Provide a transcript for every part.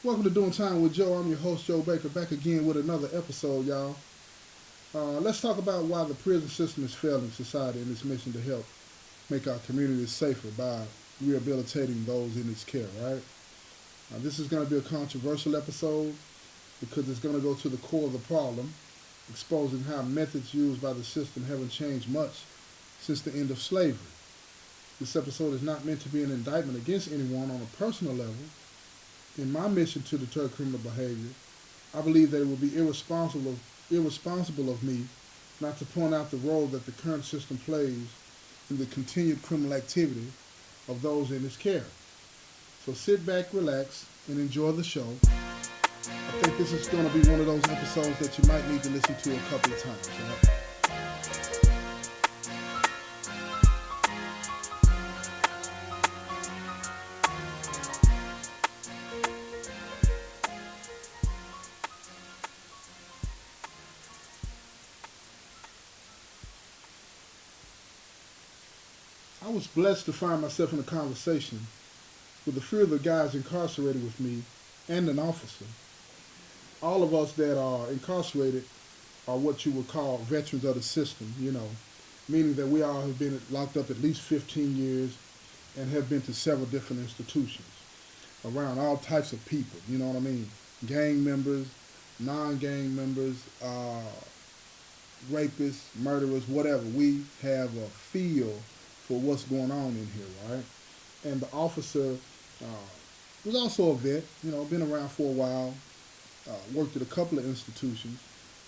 Welcome to Doing Time with Joe. I'm your host, Joe Baker, back again with another episode, y'all. Let's talk about why the prison system is failing society in its mission to help make our communities safer by rehabilitating those in its care, right? This is going to be a controversial episode because it's going to go to the core of the problem, exposing how methods used by the system haven't changed much since the end of slavery. This episode is not meant to be an indictment against anyone on a personal level. In my mission to deter criminal behavior, I believe that it would be irresponsible of me not to point out the role that the current system plays in the continued criminal activity of those in its care. So sit back, relax, and enjoy the show. I think this is going to be one of those episodes that you might need to listen to a couple of times, right? I was blessed to find myself in a conversation with a few of the guys incarcerated with me and an officer. All of us that are incarcerated are what you would call veterans of the system, meaning that we all have been locked up at least 15 years and have been to several different institutions around all types of people, you know what I mean? Gang members, non-gang members, rapists, murderers, whatever. We have a feel for what's going on in here, right? And the officer was also a vet, been around for a while, worked at a couple of institutions.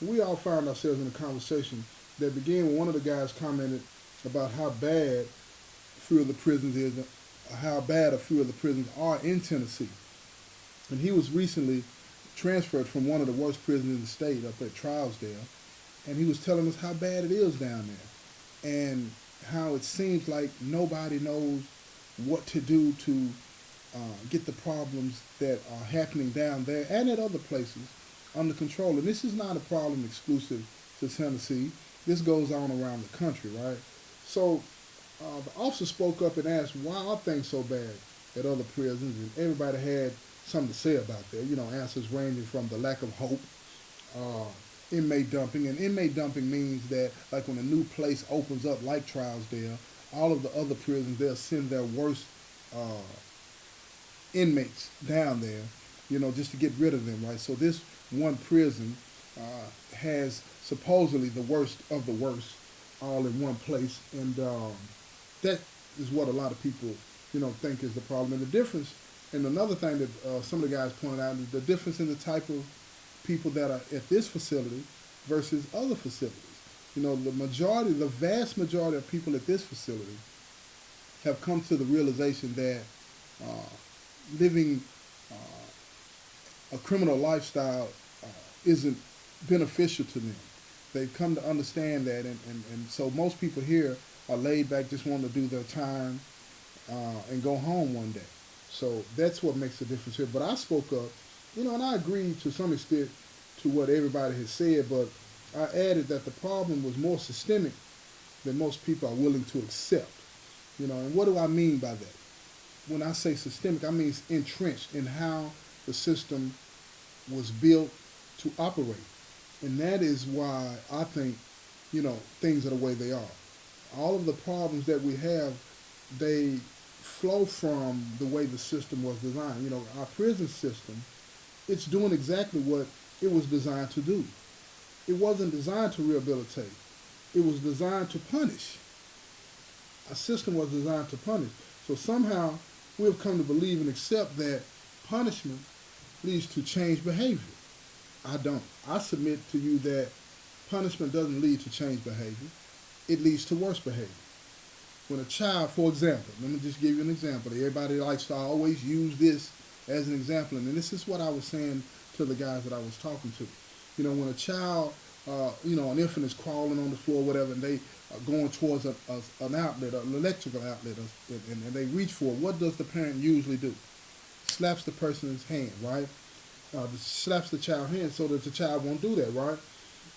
And we all found ourselves in a conversation that began when one of the guys commented about how bad a few of the prisons is, how bad a few of the prisons are in Tennessee. And he was recently transferred from one of the worst prisons in the state up at Trousdale, and he was telling us how bad it is down there, and how it seems like nobody knows what to do to get the problems that are happening down there and at other places under control. And this is not a problem exclusive to Tennessee. This goes on around the country, right? So the officer spoke up and asked, why are things so bad at other prisons? And everybody had something to say about that. Answers ranging from the lack of hope, inmate dumping. And inmate dumping means that, like, when a new place opens up like Trousdale, all of the other prisons, they'll send their worst inmates down there, just to get rid of them, right? So this one prison has supposedly the worst of the worst all in one place, and that is what a lot of people, think is the problem. And the difference, and another thing that some of the guys pointed out, is the difference in the type of people that are at this facility versus other facilities. The vast majority of people at this facility have come to the realization that living a criminal lifestyle isn't beneficial to them. They've come to understand that, and so most people here are laid back, just wanting to do their time and go home one day. So that's what makes the difference here. But I spoke up, and I agreed to some extent to what everybody has said, but I added that the problem was more systemic than most people are willing to accept. And what do I mean by that? When I say systemic, I mean entrenched in how the system was built to operate. And that is why I think, things are the way they are. All of the problems that we have, they flow from the way the system was designed. Our prison system, it's doing exactly what it was designed to do. It wasn't designed to rehabilitate. It was designed to punish. Our system was designed to punish. So somehow we've come to believe and accept that punishment leads to change behavior. I don't. I submit to you that punishment doesn't lead to change behavior. It leads to worse behavior. When a child, for example, let me just give you an example. Everybody likes to always use this as an example, and this is what I was saying to the guys that I was talking to. When a child, an infant is crawling on the floor, whatever, and they are going towards an outlet, an electrical outlet, and they reach for it, what does the parent usually do? Slaps the person's hand, right? Slaps the child's hand so that the child won't do that, right?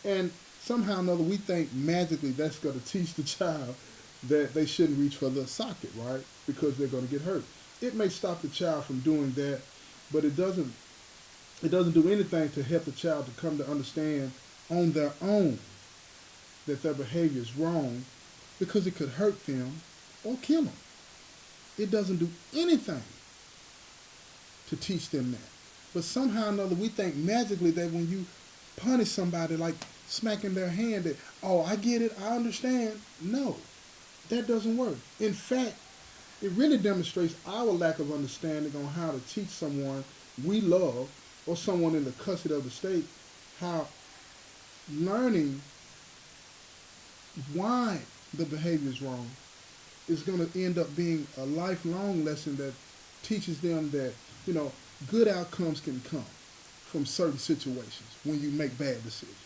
And somehow or another, we think magically that's going to teach the child that they shouldn't reach for the socket, right? Because they're going to get hurt. It may stop the child from doing that, but it doesn't It doesn't do anything to help the child to come to understand on their own that their behavior is wrong because it could hurt them or kill them. It doesn't do anything to teach them that. But somehow or another, we think magically that when you punish somebody like smacking their hand, that, oh, I get it, I understand. No, that doesn't work. In fact, it really demonstrates our lack of understanding on how to teach someone we love or someone in the custody of the state how learning why the behavior is wrong is going to end up being a lifelong lesson that teaches them that, you know, good outcomes can come from certain situations when you make bad decisions.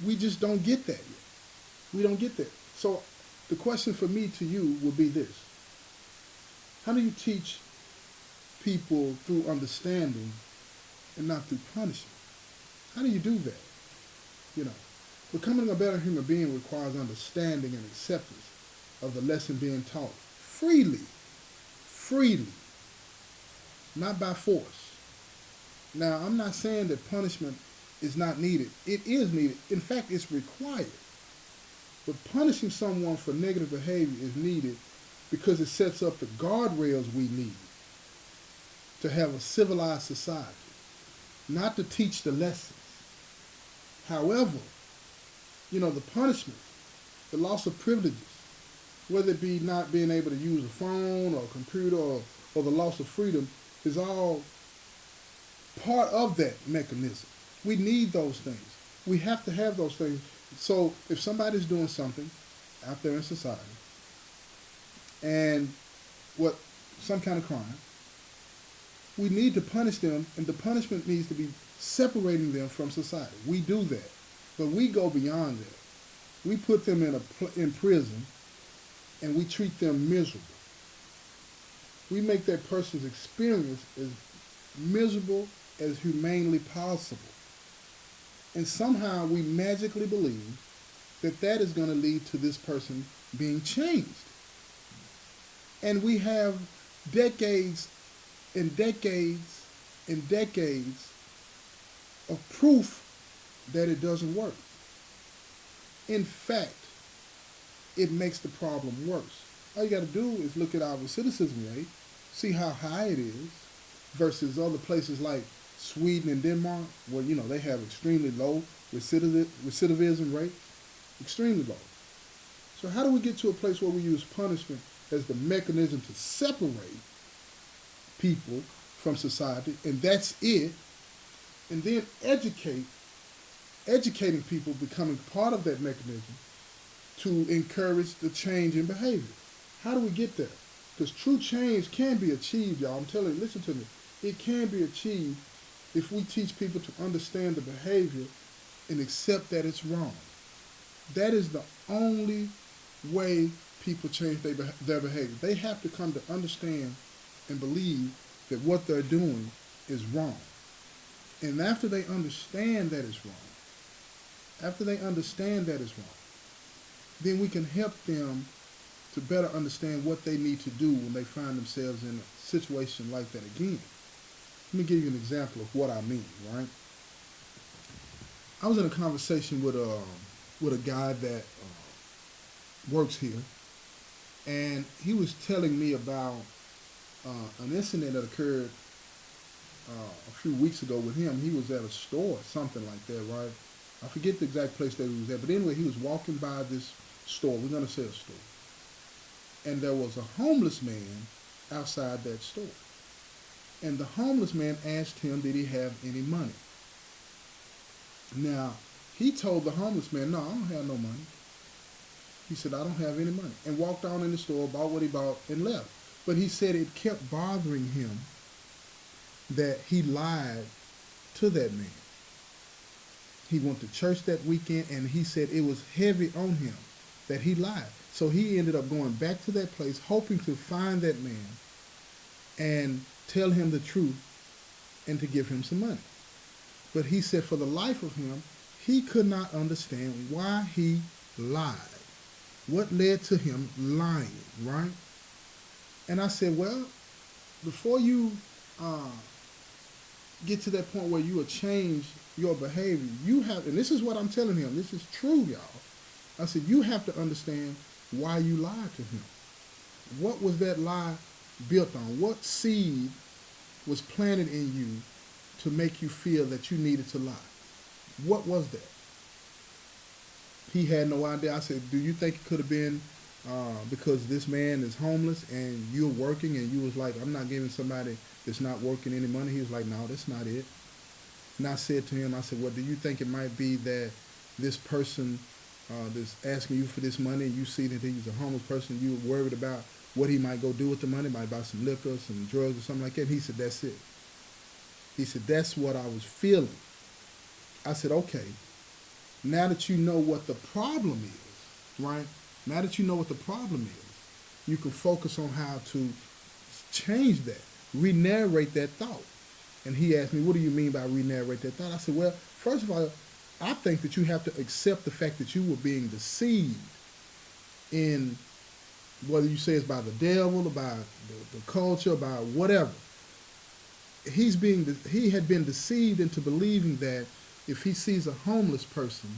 We just don't get that yet. We don't get that. So the question for me to you would be this. How do you teach people through understanding and not through punishment? How do you do that? You know, becoming a better human being requires understanding and acceptance of the lesson being taught freely, freely, not by force. Now, I'm not saying that punishment is not needed. It is needed. In fact, it's required. But punishing someone for negative behavior is needed because it sets up the guardrails we need to have a civilized society, not to teach the lessons. However, you know, the punishment, the loss of privileges, whether it be not being able to use a phone or a computer or the loss of freedom, is all part of that mechanism. We need those things. We have to have those things. So if somebody's doing something out there in society and what some kind of crime, we need to punish them, and the punishment needs to be separating them from society. We do that, but we go beyond that. We put them in prison, and we treat them miserable. We make that person's experience as miserable as humanly possible. And somehow we magically believe that that is going to lead to this person being changed. And we have decades and decades and decades of proof that it doesn't work. In fact, it makes the problem worse. All you got to do is look at our recidivism rate, see how high it is versus other places like Sweden and Denmark, where, you know, they have extremely low recidivism rate, extremely low. So how do we get to a place where we use punishment as the mechanism to separate people from society, and that's it, and then educating people becoming part of that mechanism to encourage the change in behavior? How do we get there? Because true change can be achieved, y'all. I'm telling you, listen to me. It can be achieved if we teach people to understand the behavior and accept that it's wrong. That is the only way people change their behavior. They have to come to understand and believe that what they're doing is wrong. And after they understand that it's wrong, then we can help them to better understand what they need to do when they find themselves in a situation like that again. Let me give you an example of what I mean, right? I was in a conversation with a guy that works here, and he was telling me about an incident that occurred a few weeks ago with him. He was at a store, something like that, right? I forget the exact place that he was at, but anyway, he was walking by this store. We're going to say a store. And there was a homeless man outside that store. And the homeless man asked him, did he have any money? Now, he told the homeless man, no, I don't have no money. He said, I don't have any money. And walked on in the store, bought what he bought, and left. But he said it kept bothering him that he lied to that man. He went to church that weekend, and he said it was heavy on him that he lied. So he ended up going back to that place, hoping to find that man and tell him the truth and to give him some money. But he said for the life of him, he could not understand why he lied. What led to him lying, right? And I said, well, before you get to that point where you will change your behavior, you have, and this is what I'm telling him, this is true, y'all. I said, you have to understand why you lied to him. What was that lie built on? What seed was planted in you to make you feel that you needed to lie? What was that? He had no idea. I said, do you think it could have been because this man is homeless and you're working, and you was like, I'm not giving somebody that's not working any money? He was like, no, that's not it. And I said to him, I said, well, do you think it might be that this person that's asking you for this money, and you see that he's a homeless person, you were worried about what he might go do with the money, might buy some liquor, some drugs or something like that? And he said, that's it. He said, that's what I was feeling. I said, okay, now that you know what the problem is, right? Now that you know what the problem is, you can focus on how to change that, re-narrate that thought. And he asked me, what do you mean by re-narrate that thought? I said, well, first of all, I think that you have to accept the fact that you were being deceived in, whether you say it's by the devil or by the culture, or by whatever. He had been deceived into believing that if he sees a homeless person,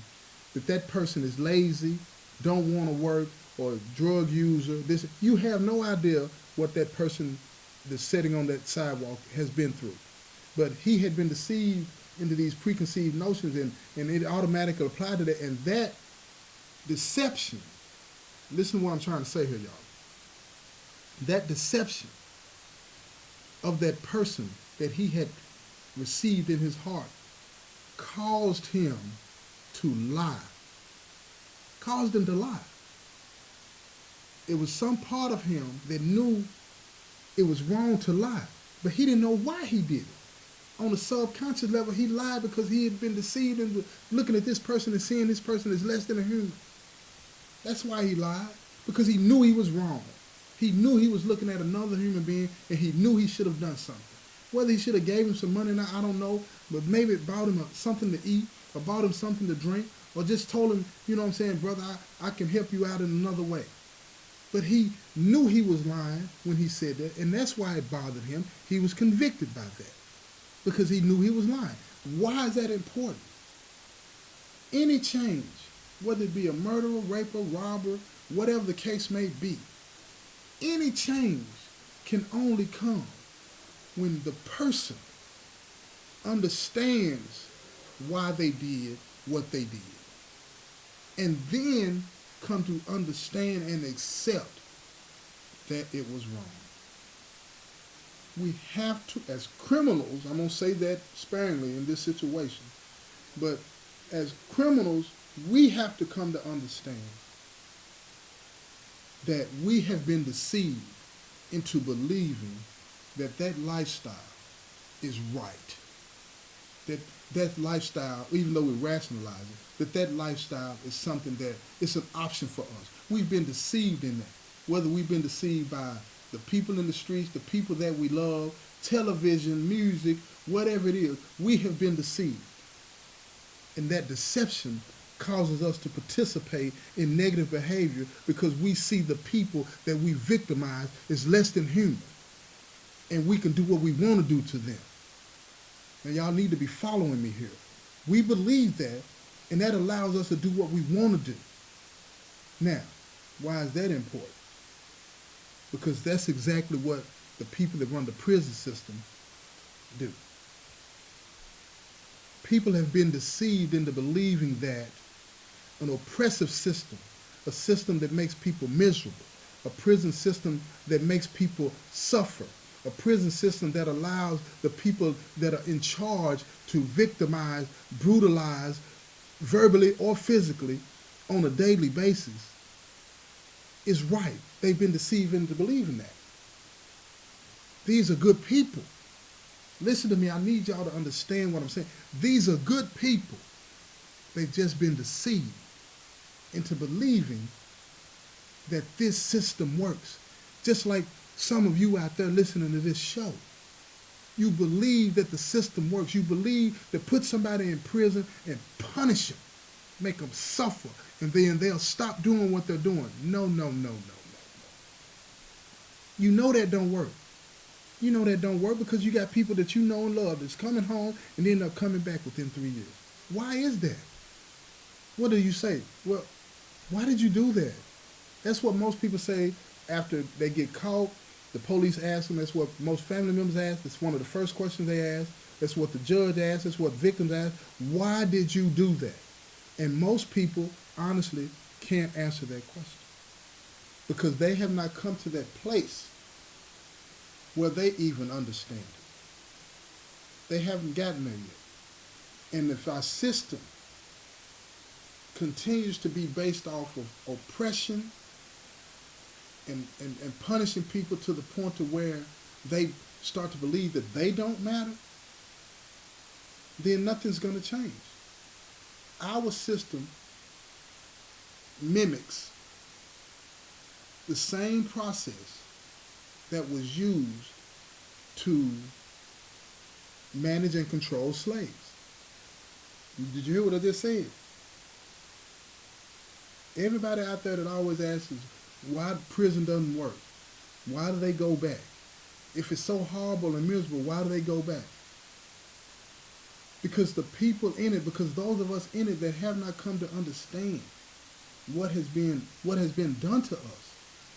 that person is lazy, don't want to work, or a drug user. You have no idea what that person that's sitting on that sidewalk has been through. But he had been deceived into these preconceived notions, and it automatically applied to that. And that deception, listen to what I'm trying to say here, y'all. That deception of that person that he had received in his heart caused him to lie. Caused him to lie. It was some part of him that knew it was wrong to lie, but he didn't know why he did it. On a subconscious level, he lied because he had been deceived into looking at this person and seeing this person as less than a human. That's why he lied, because he knew he was wrong. He knew he was looking at another human being, and he knew he should have done something. Whether he should have gave him some money or not, I don't know, but maybe it bought him something to eat, or bought him something to drink, or just told him, you know what I'm saying, brother, I can help you out in another way. But he knew he was lying when he said that, and that's why it bothered him. He was convicted by that, because he knew he was lying. Why is that important? Any change, whether it be a murderer, raper, robber, whatever the case may be, any change can only come when the person understands why they did what they did, and then come to understand and accept that it was wrong. We have to, as criminals, I'm going to say that sparingly in this situation, but as criminals, we have to come to understand that we have been deceived into believing that lifestyle is right. That lifestyle, even though we rationalize it, that lifestyle is something that it's an option for us. We've been deceived in that. Whether we've been deceived by the people in the streets, the people that we love, television, music, whatever it is, we have been deceived. And that deception causes us to participate in negative behavior because we see the people that we victimize as less than human. And we can do what we want to do to them. And y'all need to be following me here. We believe that, and that allows us to do what we want to do. Now, why is that important? Because that's exactly what the people that run the prison system do. People have been deceived into believing that an oppressive system, a system that makes people miserable, a prison system that makes people suffer, a prison system that allows the people that are in charge to victimize, brutalize, verbally or physically on a daily basis is right. They've been deceived into believing that. These are good people. Listen to me, I need y'all to understand what I'm saying. These are good people. They've just been deceived into believing that this system works. Just like some of you out there listening to this show. You believe that the system works. You believe that put somebody in prison and punish them, make them suffer, and then they'll stop doing what they're doing. No. You know that don't work. You know that don't work because you got people that you know and love that's coming home and end up coming back within 3 years. Why is that? What do you say? Well, why did you do that? That's what most people say after they get caught. The police ask them. That's what most family members ask. That's one of the first questions they ask. That's what the judge asks. That's what victims ask. Why did you do that? And most people, honestly, can't answer that question because they have not come to that place where they even understand it. They haven't gotten there yet. And if our system continues to be based off of oppression and punishing people to the point to where they start to believe that they don't matter, then nothing's going to change. Our system mimics the same process that was used to manage and control slaves. Did you hear what I just said? Everybody out there that always asks is why prison doesn't work. Why do they go back? If it's so horrible and miserable, why do they go back? Because the people in it, because those of us in it that have not come to understand what has been done to us,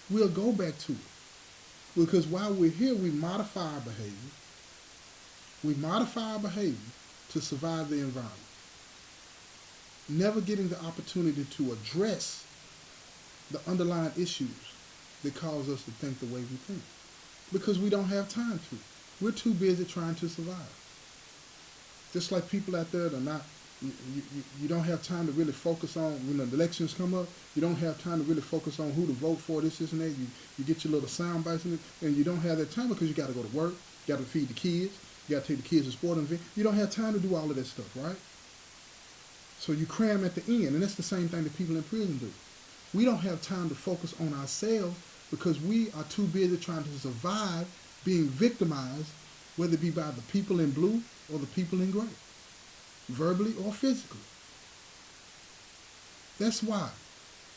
we'll go back to it. Because while we're here, we modify our behavior. We modify our behavior to survive the environment. Never getting the opportunity to address the underlying issues that cause us to think the way we think. Because we don't have time to. We're too busy trying to survive. Just like people out there that are not, you don't have time to really focus on, when the elections come up, you don't have time to really focus on who to vote for, this and that. You get your little sound bites in it, and you don't have that time because you got to go to work, you got to feed the kids, you got to take the kids to sporting events. You don't have time to do all of that stuff, right? So you cram at the end, and that's the same thing that people in prison do. We don't have time to focus on ourselves because we are too busy trying to survive being victimized, whether it be by the people in blue or the people in gray, verbally or physically. That's why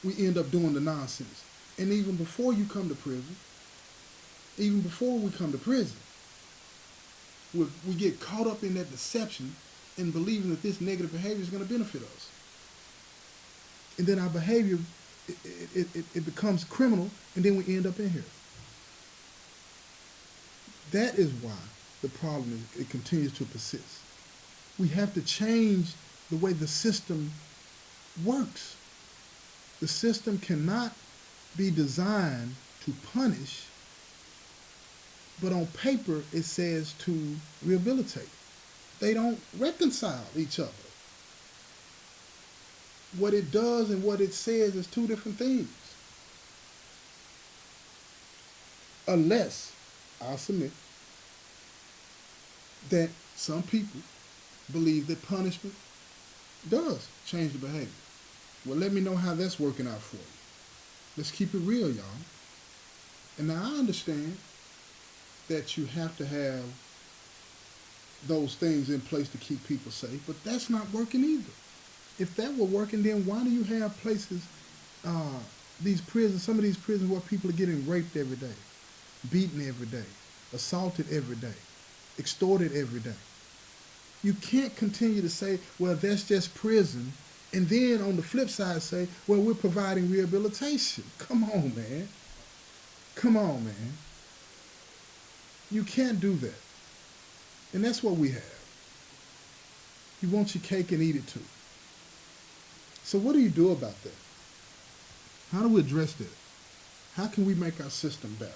we end up doing the nonsense. And even before you come to prison, even before we come to prison, we get caught up in that deception and believing that this negative behavior is going to benefit us. And then our behavior, it becomes criminal, and then we end up in here. That is why the problem is it continues to persist. We have to change the way the system works. The system cannot be designed to punish, but on paper it says to rehabilitate. They don't reconcile each other. What it does and what it says is two different things. Unless, I'll submit, that some people believe that punishment does change the behavior. Well, let me know how that's working out for you. Let's keep it real, y'all. And now I understand that you have to have those things in place to keep people safe, but that's not working either. If that were working, then why do you have places, these prisons, some of these prisons where people are getting raped every day, beaten every day, assaulted every day, extorted every day? You can't continue to say, well, that's just prison, and then on the flip side say, well, we're providing rehabilitation. Come on, man. Come on, man. You can't do that. And that's what we have. You want your cake and eat it too. So what do you do about that? How do we address that? How can we make our system better?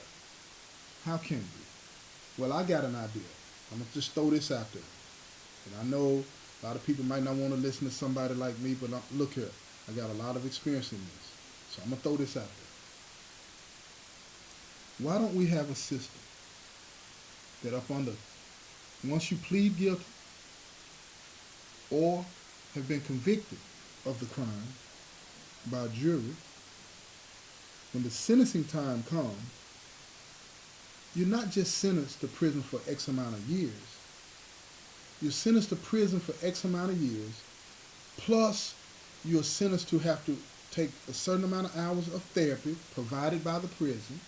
How can we? Well, I got an idea. I'm going to just throw this out there. And I know a lot of people might not want to listen to somebody like me, but look here. I got a lot of experience in this. So I'm going to throw this out there. Why don't we have a system that up under, once you plead guilty or have been convicted of the crime by a jury, when the sentencing time comes, you're not just sentenced to prison for X amount of years. You're sentenced to prison for X amount of years, plus you're sentenced to have to take a certain amount of hours of therapy provided by the prison,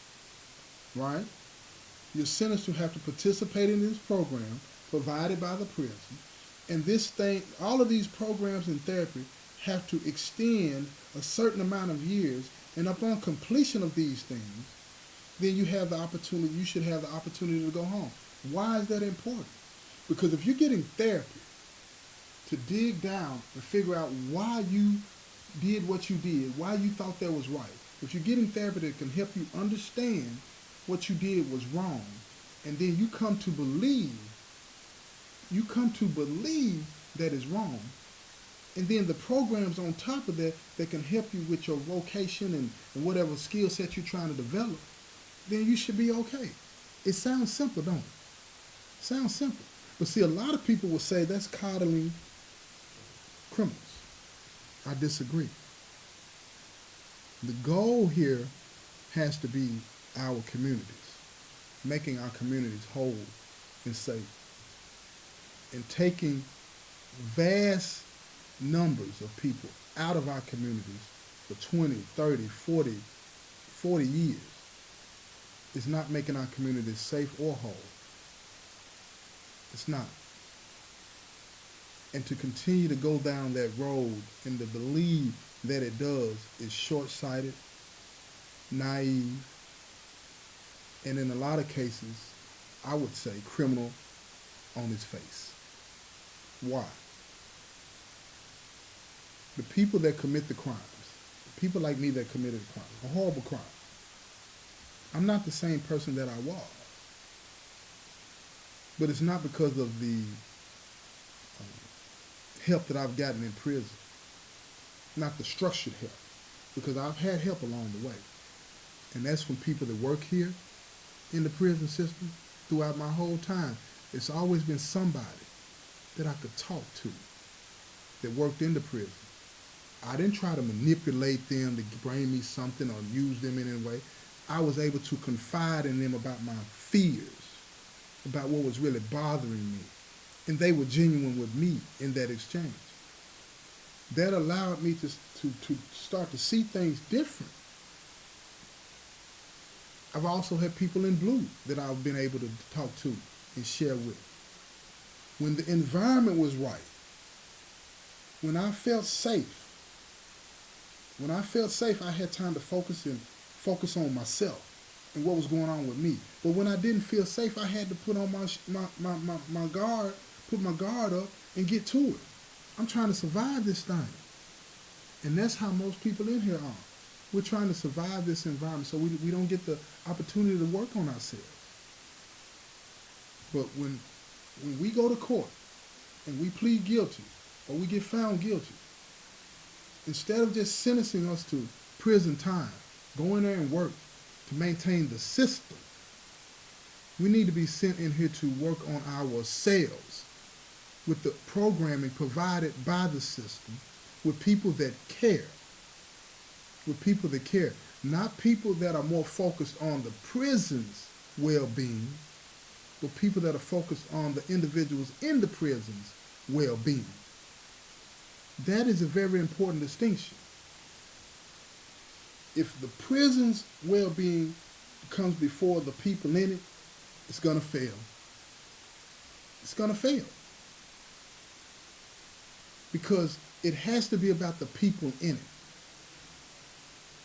right? You're sentenced to have to participate in this program provided by the prison. And this thing, all of these programs in therapy have to extend a certain amount of years. And upon completion of these things, then you have the opportunity, you should have the opportunity to go home. Why is that important? Because if you're getting therapy to dig down and figure out why you did what you did, why you thought that was right, if you're getting therapy that can help you understand what you did was wrong, and then you come to believe that is wrong, and then the programs on top of that that can help you with your vocation and whatever skill set you're trying to develop, then you should be okay. It sounds simple, don't it? Sounds simple. But see, a lot of people will say that's coddling criminals. I disagree. The goal here has to be our communities, making our communities whole and safe, and taking vast numbers of people out of our communities for 20, 30, 40 years is not making our communities safe or whole. It's not. And to continue to go down that road and to believe that it does is short-sighted, naive, and in a lot of cases, I would say criminal on its face. Why? The people that commit the crimes, the people like me that committed a crime, a horrible crime, I'm not the same person that I was. But it's not because of the help that I've gotten in prison, not the structured help, because I've had help along the way. And that's from people that work here in the prison system throughout my whole time. It's always been somebody that I could talk to that worked in the prison. I didn't try to manipulate them to bring me something or use them in any way. I was able to confide in them about my fears, about what was really bothering me. And they were genuine with me in that exchange. That allowed me to start to see things different. I've also had people in blue that I've been able to talk to and share with. When the environment was right, when I felt safe, I had time to focus on myself and what was going on with me. But when I didn't feel safe, I had to put on my guard, put my guard up and get to it. I'm trying to survive this thing. And that's how most people in here are. We're trying to survive this environment so we don't get the opportunity to work on ourselves. But when we go to court and we plead guilty or we get found guilty, instead of just sentencing us to prison time, go in there and work to maintain the system, we need to be sent in here to work on ourselves with the programming provided by the system, with people that care. With people that care. Not people that are more focused on the prison's well-being, but people that are focused on the individuals in the prison's well-being. That is a very important distinction. If the prison's well-being comes before the people in it, it's going to fail. It's going to fail. Because it has to be about the people in it.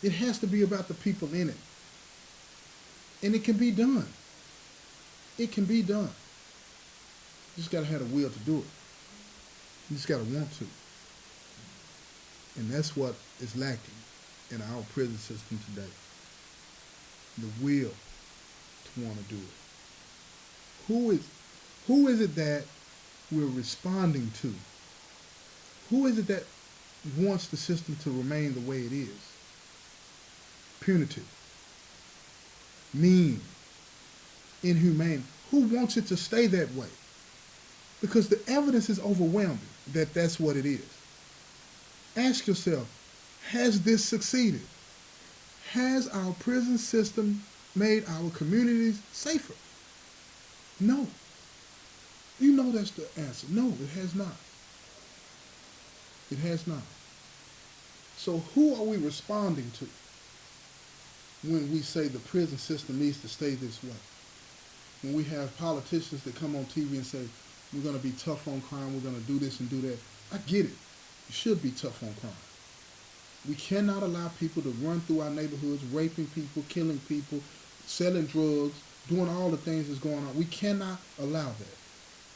It has to be about the people in it. And it can be done. It can be done. You just got to have the will to do it. You just got to want to. And that's what is lacking in our prison system today. The will to want to do it. Who is it that we're responding to? Who is it that wants the system to remain the way it is? Punitive, mean, inhumane. Who wants it to stay that way? Because the evidence is overwhelming that that's what it is. Ask yourself, has this succeeded? Has our prison system made our communities safer? No. You know that's the answer. No, it has not. It has not. So who are we responding to when we say the prison system needs to stay this way? when we have politicians that come on TV and say, we're going to be tough on crime, we're going to do this and do that. I get it. You should be tough on crime. We cannot allow people to run through our neighborhoods, raping people, killing people, selling drugs, doing all the things that's going on. We cannot allow that.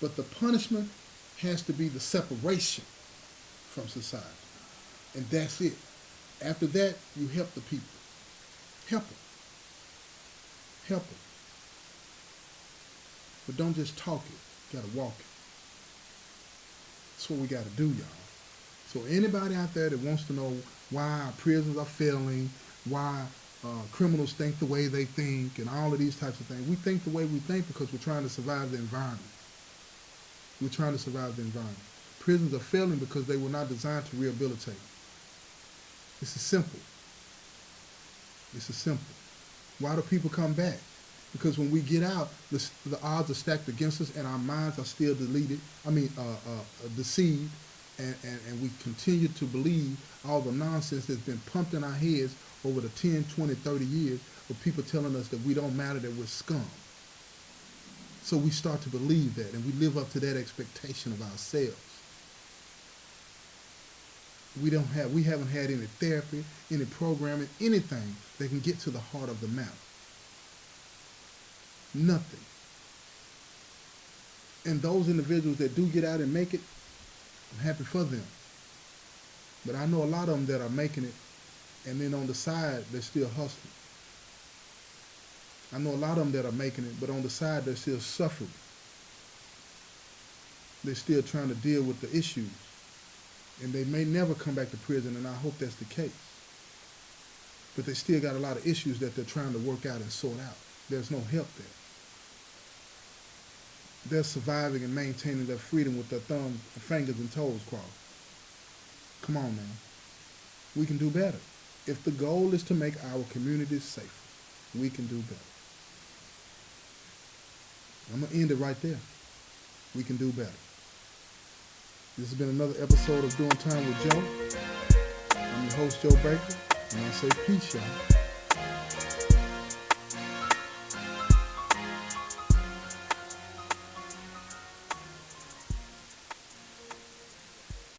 But the punishment has to be the separation from society. And that's it. After that, you help the people. Help them. Help them. But don't just talk it. You got to walk it. That's what we got to do, y'all. So anybody out there that wants to know why our prisons are failing, why criminals think the way they think, and all of these types of things, we think the way we think because we're trying to survive the environment. We're trying to survive the environment. Prisons are failing because they were not designed to rehabilitate. This is simple. This is simple. Why do people come back? Because when we get out, the odds are stacked against us and our minds are still deceived, and we continue to believe all the nonsense that's been pumped in our heads over the 10, 20, 30 years of people telling us that we don't matter, that we're scum. So we start to believe that, and we live up to that expectation of ourselves. We haven't had any therapy, any programming, anything that can get to the heart of the matter. Nothing. And those individuals that do get out and make it, I'm happy for them. But I know a lot of them that are making it, and then on the side, they're still hustling. I know a lot of them that are making it, but on the side, they're still suffering. They're still trying to deal with the issues. And they may never come back to prison, and I hope that's the case. But they still got a lot of issues that they're trying to work out and sort out. There's no help there. They're surviving and maintaining their freedom with their thumbs, fingers, and toes crossed. Come on now. We can do better. If the goal is to make our communities safer, we can do better. I'm going to end it right there. We can do better. This has been another episode of Doing Time with Joe. I'm your host, Joe Baker, and I say peace, y'all.